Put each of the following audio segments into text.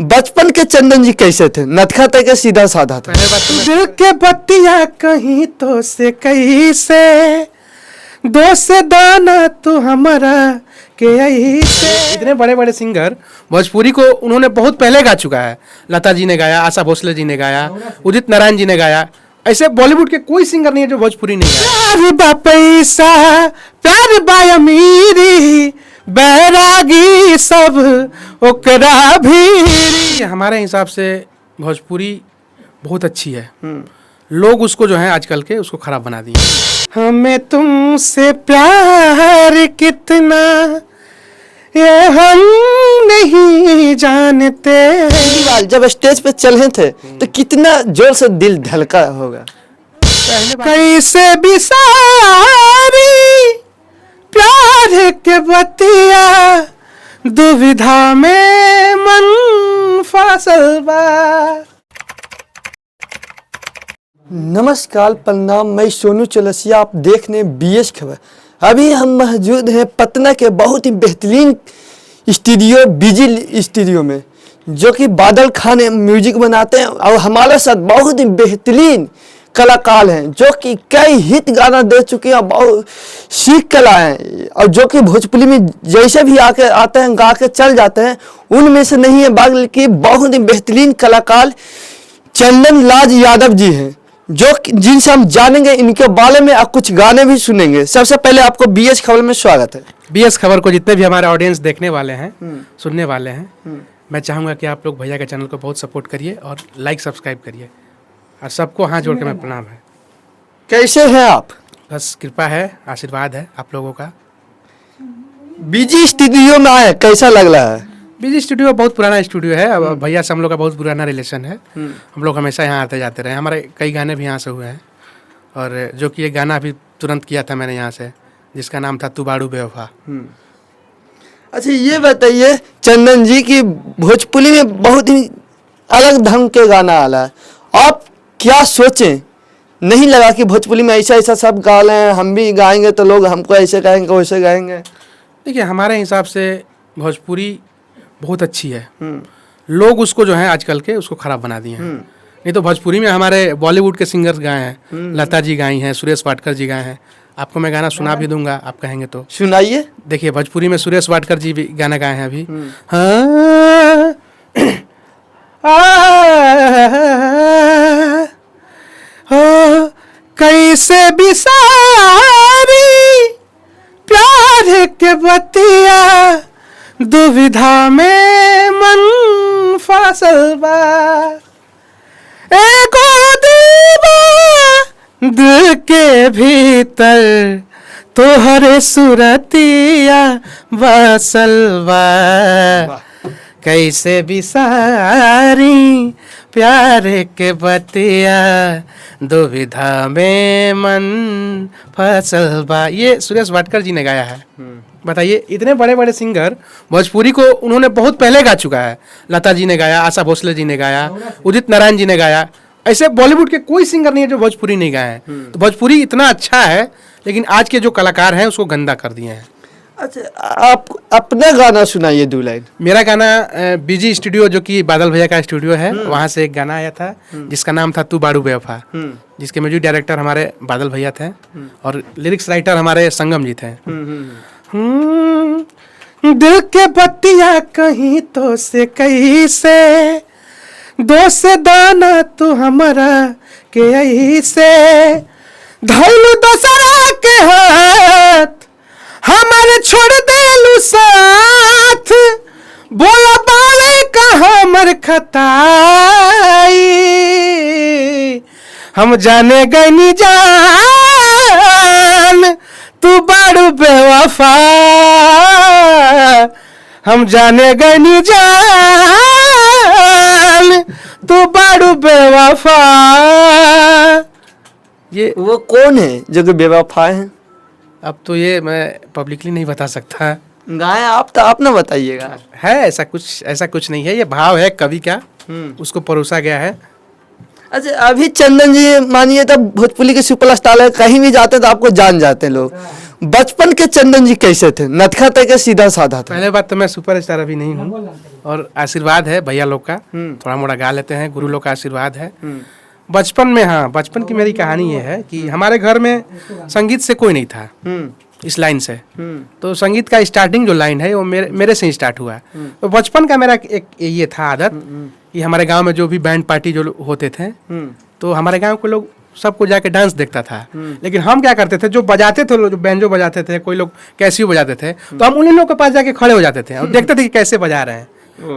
बचपन के चंदन जी कैसे थे? नटखा थे के सीधा साधा थे? दिल के बतिया कहीं तो से कैसे दोस्त दाना तू हमारा के ऐसे। इतने बड़े बड़े सिंगर भोजपुरी को उन्होंने बहुत पहले गा चुका है। लता जी ने गाया, आशा भोसले जी ने गाया, उदित नारायण जी ने गाया। ऐसे बॉलीवुड के कोई सिंगर नहीं है जो भोजपुरी नहीं गाया। प्यार बा पैसा, प्यार बा अमीरी, बैरागी सब ओकरा भी। हमारे हिसाब से भोजपुरी बहुत अच्छी है। लोग उसको जो है आजकल के उसको खराब बना दिए। हमें तुमसे प्यार कितना ये हम नहीं जानते। जब स्टेज पे चले थे तो कितना जोर से दिल धड़का होगा। कैसे भी सारी प्यार के बतिया दुविधा में मन फासल बा। नमस्कार, प्रणाम, मैं सोनू चौरसिया, आप देख रहे हैं बीएस खबर। अभी हम मौजूद हैं पटना के बहुत ही बेहतरीन स्टूडियो बीजी स्टूडियो में, जो कि बादल खान म्यूजिक बनाते हैं और हमारे साथ बहुत ही बेहतरीन कलाकार हैं जो कि कई हिट गाना दे चुके हैं। बहुत सीख कला हैं और जो कि भोजपुरी में जैसे भी आके आते हैं गा के चल जाते हैं, उनमें से नहीं है बल्कि बहुत ही बेहतरीन कलाकार चंदन लाल यादव जी हैं, जो जिनसे हम जानेंगे इनके बारे में और कुछ गाने भी सुनेंगे। सबसे पहले आपको बीएस खबर में स्वागत है। बीएस खबर को जितने भी हमारे ऑडियंस देखने वाले हैं, सुनने वाले हैं, मैं चाहूँगा कि आप लोग भैया के चैनल को बहुत सपोर्ट करिए और लाइक सब्सक्राइब करिए और सबको हाथ जोड़ के मैं प्रणाम है। कैसे हैं आप? बस कृपा है, आशीर्वाद है आप लोगों का। बीजी स्टूडियो में आए, कैसा लग रहा है? बीजी स्टूडियो बहुत पुराना स्टूडियो है। अब भैया से हम लोग का बहुत पुराना रिलेशन है। हम लोग हमेशा यहाँ आते जाते रहे। हमारे कई गाने भी यहाँ से हुए हैं और जो कि एक गाना अभी तुरंत किया था मैंने यहाँ से, जिसका नाम था तू बाड़ू बेवफा। अच्छा, ये बताइए चंदन जी की भोजपुरी में बहुत ही अलग ढंग के गाना आ रहा है, आप क्या सोचें? नहीं लगा कि भोजपुरी में ऐसा ऐसा सब गा रहे हैं, हम भी गाएंगे तो लोग हमको ऐसे गाएंगे वैसे गाएंगे? देखिए, हमारे हिसाब से भोजपुरी बहुत अच्छी है। लोग उसको जो है आजकल के उसको खराब बना दिए हैं। नहीं तो भोजपुरी में हमारे बॉलीवुड के सिंगर्स गाए हैं, लता जी गाई हैं, सुरेश वाडकर जी गाए हैं। आपको मैं गाना सुना भी दूंगा, आप कहेंगे तो। सुनाइए। देखिए, भोजपुरी में सुरेश वाडकर जी भी गाना गाए हैं अभी। कैसे भी सारी प्यार के बतिया दुविधा में मन फासल बा। एको दीवा दिल के भीतर तोहरे सुरतिया बसल बा। कैसे भी सारी प्यार के बतिया दुविधा में मन फसल बा। ये सुरेश वाडकर जी ने गाया है। बताइए, इतने बड़े बड़े सिंगर भोजपुरी को उन्होंने बहुत पहले गा चुका है। लता जी ने गाया, आशा भोसले जी ने गाया, उदित नारायण जी ने गाया। ऐसे बॉलीवुड के कोई सिंगर नहीं है जो भोजपुरी नहीं गाए हैं। तो भोजपुरी इतना अच्छा है, लेकिन आज के जो कलाकार हैं उसको गंदा कर दिए हैं। अच्छा, आप अपना गाना सुनाइए 2 लाइन। मेरा गाना बीजी स्टूडियो, जो कि बादल भैया का स्टूडियो है, वहाँ से एक गाना आया था जिसका नाम था तू बाड़ू बेवफा, जिसके म्यूजिक डायरेक्टर हमारे बादल भैया थे और लिरिक्स राइटर हमारे संगम जी थे। दिल के बतिया कहीं तो से कैसे दोस्त दाना तू हमारा के ऐसे। धैलू दशहरा के हाथ हमारे छोड़ देलू साथ, बोला बाले का हमर खताई। हम जाने गनी जान तू बाड़ू बेवफा, हम जाने गनी जान तू बाड़ू बेवफा। ये वो कौन है जो कि बेवफा है? अब तो ये मैं पब्लिकली नहीं बता सकता। गाएं आप, तो आप ना बताइएगा। है ऐसा कुछ नहीं है, ये भाव है कवि का, उसको परोसा गया है। अच्छा, अभी चंदन जी मानिए तब भोजपुरी के सुपरस्टार है, कहीं भी जाते तो आपको जान जाते हैं लोग। बचपन के चंदन जी कैसे थे? नटखा थे के सीधा साधा थे? पहले बात तो मैं सुपरस्टार अभी नहीं हूँ, और आशीर्वाद है भैया लोग का, थोड़ा मोड़ा गा लेते हैं, गुरु लोग का आशीर्वाद है। बचपन में, हाँ, बचपन की मेरी कहानी ये है कि हमारे घर में संगीत से कोई नहीं था, इस लाइन से। तो संगीत का स्टार्टिंग जो लाइन है वो मेरे से ही स्टार्ट हुआ। तो बचपन का मेरा एक ये था आदत कि हमारे गांव में जो भी बैंड पार्टी जो होते थे, तो हमारे गांव के लोग सबको जाके डांस देखता था। लेकिन हम क्या करते थे, जो बजाते थे, जो बैंजो बजाते थे, कोई लोग कैसियो बजाते थे, तो हम उन्हीं लोगों के पास जाके खड़े हो जाते थे और देखते थे कि कैसे बजा रहे हैं।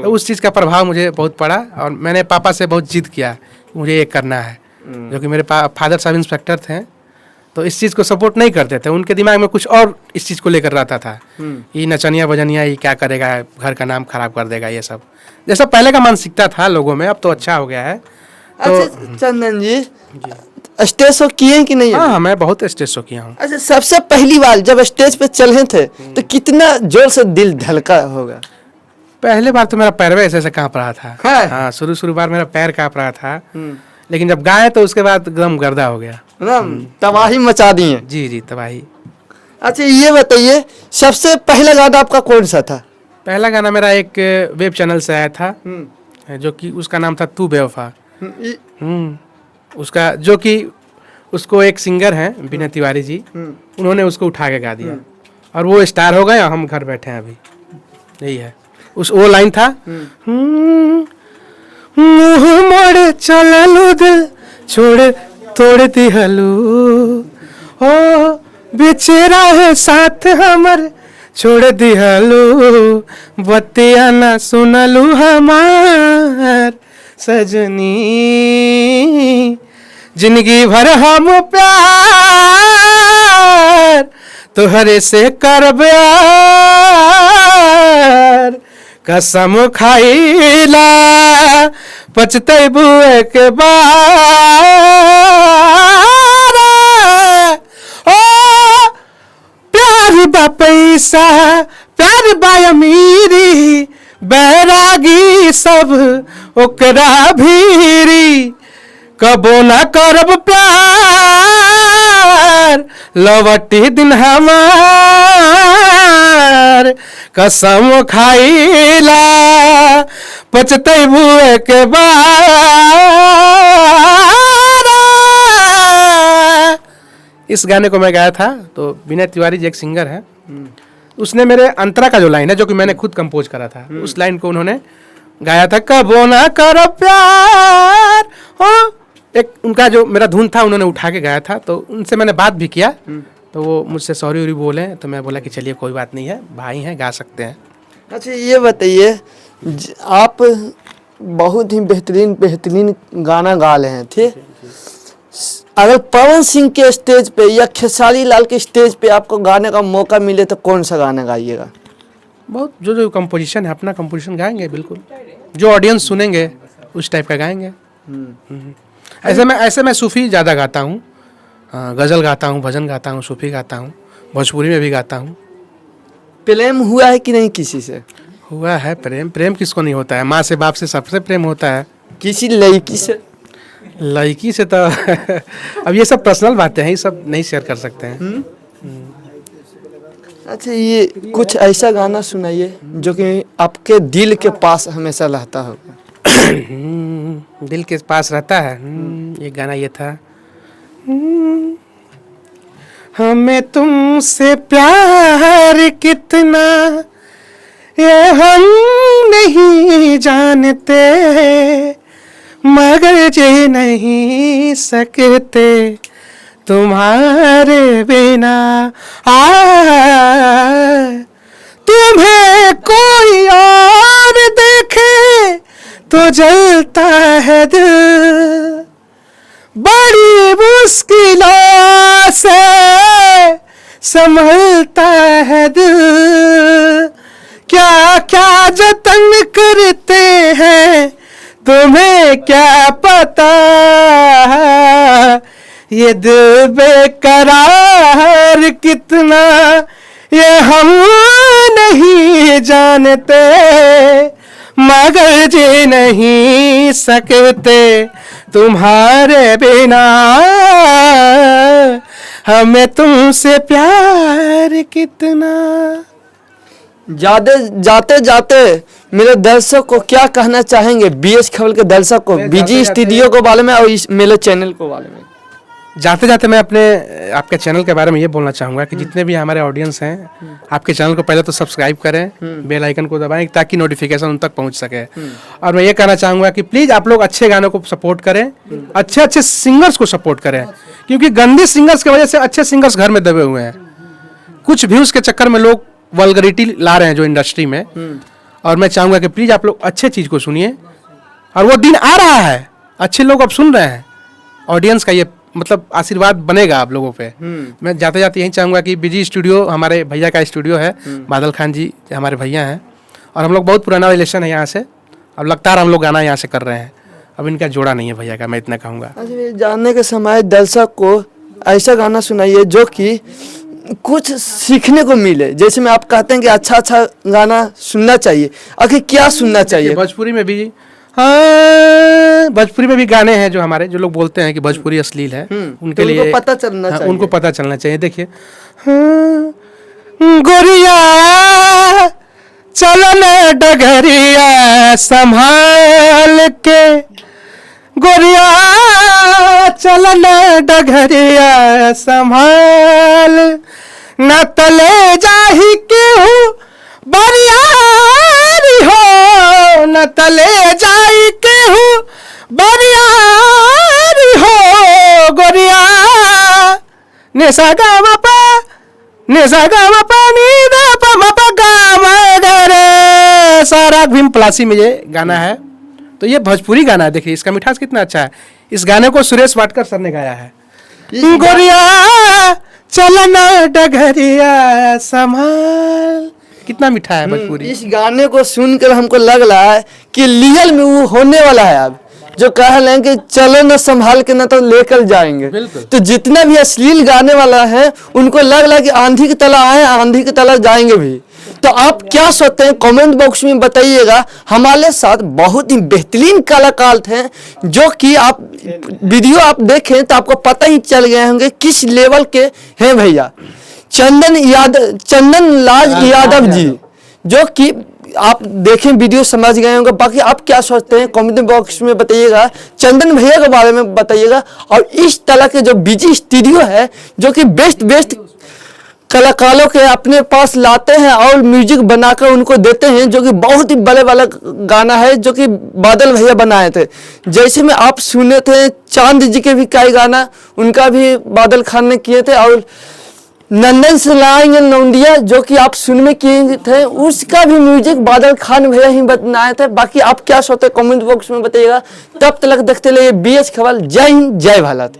तो उस चीज़ का प्रभाव मुझे बहुत पड़ा और मैंने पापा से बहुत जिद किया कि मुझे ये करना है, जो कि मेरे फादर साहब इंस्पेक्टर थे, तो इस चीज़ को सपोर्ट नहीं करते थे। उनके दिमाग में कुछ और इस चीज़ को लेकर रहता था, ये नचनिया बजनिया ये क्या करेगा, घर का नाम खराब कर देगा, ये सब जैसा पहले का मानसिकता था लोगों में। अब तो अच्छा हो गया है। तो अच्छा चंदन जी, स्टेज शो किए कि नहीं? हाँ, मैं बहुत स्टेज शो किया हूँ। अच्छा, सबसे पहली बार जब स्टेज पे चले थे तो कितना जोर से दिल धड़का होगा? पहले बार तो मेरा पैर ऐसे ऐसे काँप रहा था। हाँ? हाँ, शुरू बार मेरा पैर काँप रहा था, लेकिन जब गाए तो उसके बाद एकदम गर्दा हो गया ना, तबाही मचा दी है। जी, तबाही। अच्छा ये बताइए, सबसे पहला गाना आपका कौन सा था? पहला गाना मेरा एक वेब चैनल से आया था, जो कि उसका नाम था तू बेवफा। उसका जो कि उसको एक सिंगर हैं विनय तिवारी जी, उन्होंने उसको उठा के गा दिया और वो स्टार हो गए। हम घर बैठे हैं अभी, यही है। वो लाइन था, मुँह मोड़ चललू दिल छोड़ तोड़ दिहलू, ओ बेचेरा है साथ हमर छोड़ दिहलू, बतिया ना सुनलू हमार सजनी, जिंदगी भर हम प्यार तोहरे से करब यार, कसम खाइला पछतैबू एक बार, ओ प्यार बा पैसा, प्यार बा अमीरी, बैरागी सब ओकरा भीरी, कबो ना करब प्यार लवटी दिन हमार, कसम खाइला पछतैबू एक बार। इस गाने को मैं गाया था, तो विनय तिवारी जी एक सिंगर है, उसने मेरे अंतरा का जो लाइन है, जो कि मैंने खुद कंपोज करा था, उस लाइन को उन्होंने गाया था, कबो ना करो प्यार। एक उनका जो मेरा धुन था उन्होंने उठा के गाया था, तो उनसे मैंने बात भी किया, तो वो मुझसे सॉरी उरी बोले, तो मैं बोला कि चलिए कोई बात नहीं है, भाई हैं, गा सकते हैं। अच्छा ये बताइए, आप बहुत ही बेहतरीन गाना गा रहे हैं, ठीक? अगर पवन सिंह के स्टेज पे या खेसारी लाल के स्टेज पे आपको गाने का मौका मिले तो कौन सा गाना गाइएगा? बहुत जो कंपोजिशन है, अपना कंपोजिशन गाएंगे, बिल्कुल जो ऑडियंस सुनेंगे उस टाइप का गाएंगे। ऐसे मैं सूफ़ी ज़्यादा गाता हूँ, गज़ल गाता हूँ, भजन गाता हूँ, सूफ़ी गाता हूँ, भोजपुरी में भी गाता हूँ। प्रेम हुआ है कि नहीं किसी से? हुआ है प्रेम किसको नहीं होता है, माँ से बाप से सबसे प्रेम होता है। किसी लड़की से? लड़की से तो अब ये सब पर्सनल बातें हैं, ये सब नहीं शेयर कर सकते हैं। अच्छा ये कुछ ऐसा गाना सुनाइए जो कि आपके दिल के पास हमेशा रहता होगा। दिल के पास रहता है। ये गाना ये था, हमें तुमसे प्यार कितना ये हम नहीं जानते, मगर जी नहीं सकते तुम्हारे बिना। तुम्हें कोई और देखे तो जलता है दिल, बड़ी मुश्किलों से संभलता है दिल, क्या क्या जतन करते हैं तुम्हें क्या पता, ये दिल बेकरार कितना ये हम नहीं जानते, मगर जी नहीं सकते तुम्हारे बिना। हमें तुमसे प्यार कितना। जाते जाते मेरे दर्शक को क्या कहना चाहेंगे, बीएस खबर के दर्शक को, बीजी स्टूडियो के बारे में और इस मेरे चैनल के बारे में? जाते जाते मैं आपके चैनल के बारे में ये बोलना चाहूँगा कि जितने भी हमारे ऑडियंस हैं, आपके चैनल को पहले तो सब्सक्राइब करें, बेल आइकन को दबाएं ताकि नोटिफिकेशन उन तक पहुंच सके। और मैं ये कहना चाहूँगा कि प्लीज़ आप लोग अच्छे गानों को सपोर्ट करें, अच्छे अच्छे सिंगर्स को सपोर्ट करें, क्योंकि गंदे सिंगर्स की वजह से अच्छे सिंगर्स घर में दबे हुए हैं। कुछ व्यूज़ के चक्कर में लोग वल्गरिटी ला रहे हैं जो इंडस्ट्री में। और मैं चाहूँगा कि प्लीज़ आप लोग अच्छे चीज़ को सुनिए, और वो दिन आ रहा है, अच्छे लोग अब सुन रहे हैं। ऑडियंस का ये मतलब आशीर्वाद बनेगा आप लोगों पे। मैं जाते जाते यही चाहूँगा कि बीजी स्टूडियो हमारे भैया का स्टूडियो है, बादल खान जी हमारे भैया हैं, और हम लोग बहुत पुराना रिलेशन है यहाँ से। अब लगातार हम लोग गाना यहाँ से कर रहे हैं, अब इनका जोड़ा नहीं है भैया का, मैं इतना कहूँगा। जानने के समय दर्शक को ऐसा गाना सुनाइए जो कि कुछ सीखने को मिले। जैसे में आप कहते हैं कि अच्छा गाना सुनना चाहिए, आखिर क्या सुनना चाहिए? भोजपुरी में भी, हाँ, भोजपुरी में भी गाने हैं जो हमारे, जो लोग बोलते हैं कि भोजपुरी अश्लील है, उनके लिए उनको पता चलना चाहिए। उनको पता चलना चाहिए। देखिए, गोरिया चलन डगरिया संभाल के, गोरिया चलन डगरिया संभाल, न तले जाही केहू बरियारी हो, न तले जाई केहू बरियारी हो, गोरिया निसा गामा पा नी दा पा मा पा गामा गा रे सारा भीम प्लासी में ये गाना है। तो ये भोजपुरी गाना है, देखिए इसका मिठास कितना अच्छा है। इस गाने को सुरेश वाडकर सर ने गाया है। गोरिया चलना डगरिया संभाल, कितना मीठा है भोजपुरी। इस गाने को सुनकर हमको लग रहा है कि रियल में वो होने वाला है। अब जो कह रहे हैं कि चलो न संभाल के न तो लेकर जाएंगे, तो जितना भी अश्लील गाने वाला है उनको लग रहा है कि आंधी की तरह आए, आंधी की तरह जाएंगे भी। तो आप क्या सोचते हैं, कमेंट बॉक्स में बताइएगा। हमारे साथ बहुत ही बेहतरीन कलाकार थे, जो कि आप वीडियो आप देखें तो आपको पता ही चल गए होंगे किस लेवल के हैं भैया। चंदन लाल यादव जी, जो कि आप देखें वीडियो समझ गए होंगे। बाकी आप क्या सोचते हैं कमेंट बॉक्स में बताइएगा, चंदन भैया के बारे में बताइएगा। और इस तरह के जो बीजी स्टूडियो है, जो कि बेस्ट कलाकारों के अपने पास लाते हैं और म्यूजिक बनाकर उनको देते हैं, जो कि बहुत ही बड़े वाला गाना है जो कि बादल भैया बनाए थे। जैसे में आप सुने थे चांद जी के भी कई गाना उनका भी बादल खान ने किए थे, और नंदन से लाएंगे नौंदिया जो कि आप सुन में किए थे, उसका भी म्यूजिक बादल खान भैया ही बनाए थे। बाकी आप क्या सोचते हैं कमेंट बॉक्स में बताइएगा। तब तक देखते रहिए बीएस खबर। जय हिंद, जय भारत।